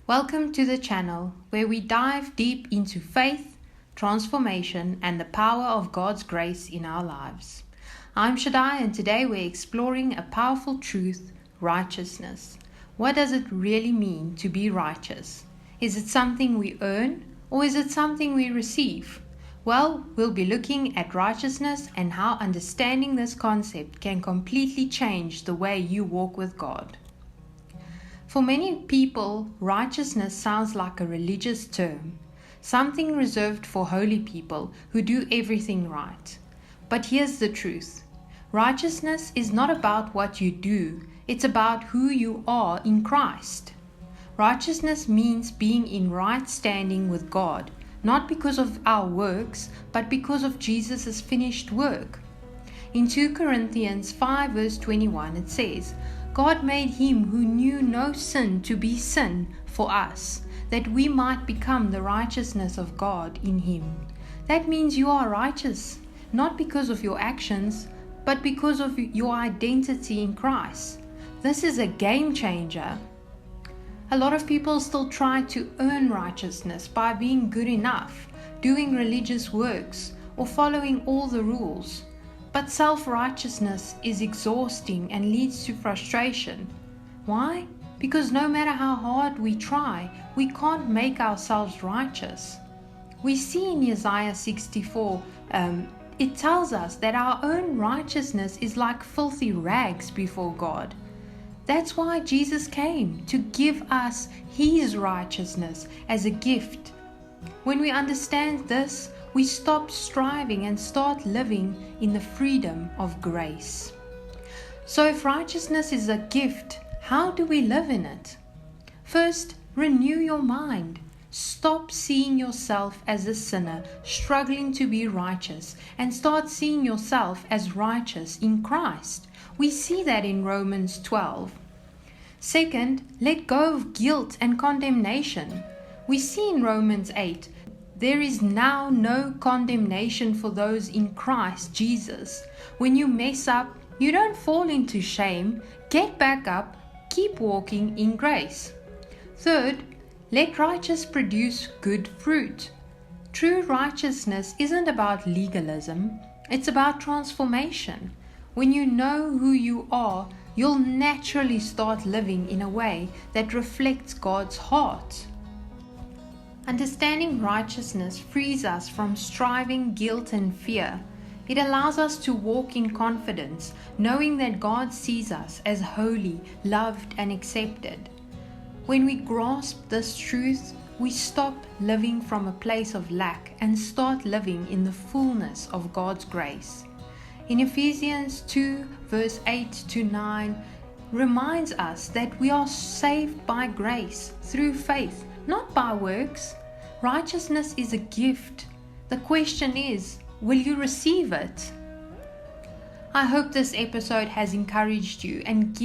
Welcome to the channel where we dive deep into faith, transformation, and the power of God's grace in our lives. I'm Shaddai, and today we're exploring a powerful truth, righteousness. What does it really mean to be righteous? Is it something we earn, or is it something we receive? Well, we'll be looking at righteousness and how understanding this concept can completely change the way you walk with God. For many people, righteousness sounds like a religious term, something reserved for holy people who do everything right. But here's the truth. Righteousness is not about what you do, it's about who you are in Christ. Righteousness means being in right standing with God, not because of our works, but because of Jesus' finished work. In 2 Corinthians 5 verse 21 it says, God made him who knew no sin to be sin for us, that we might become the righteousness of God in him. That means you are righteous, not because of your actions, but because of your identity in Christ. This is a game changer. A lot of people still try to earn righteousness by being good enough, doing religious works, or following all the rules. But self-righteousness is exhausting and leads to frustration. Why? Because no matter how hard we try, we can't make ourselves righteous. We see in Isaiah 64, it tells us that our own righteousness is like filthy rags before God. That's why Jesus came, to give us His righteousness as a gift. When we understand this, we stop striving and start living in the freedom of grace. So if righteousness is a gift, how do we live in it? First, renew your mind. Stop seeing yourself as a sinner struggling to be righteous and start seeing yourself as righteous in Christ. We see that in Romans 12. Second, let go of guilt and condemnation. We see in Romans 8, there is now no condemnation for those in Christ Jesus. When you mess up, you don't fall into shame. Get back up, keep walking in grace. Third, let righteousness produce good fruit. True righteousness isn't about legalism, it's about transformation. When you know who you are, you'll naturally start living in a way that reflects God's heart. Understanding righteousness frees us from striving, guilt, and fear. It allows us to walk in confidence, knowing that God sees us as holy, loved, and accepted. When we grasp this truth, we stop living from a place of lack and start living in the fullness of God's grace. In Ephesians 2 verse 8 to 9 reminds us that we are saved by grace through faith, not by works. Righteousness is a gift. The question is, will you receive it? I hope this episode has encouraged you and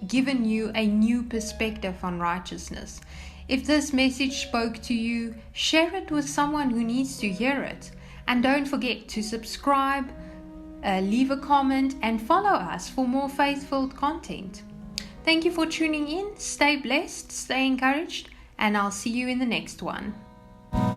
given you a new perspective on righteousness. If this message spoke to you, share it with someone who needs to hear it. And don't forget to subscribe, leave a comment, and follow us for more faith-filled content. Thank you for tuning in. Stay blessed, stay encouraged, and I'll see you in the next one.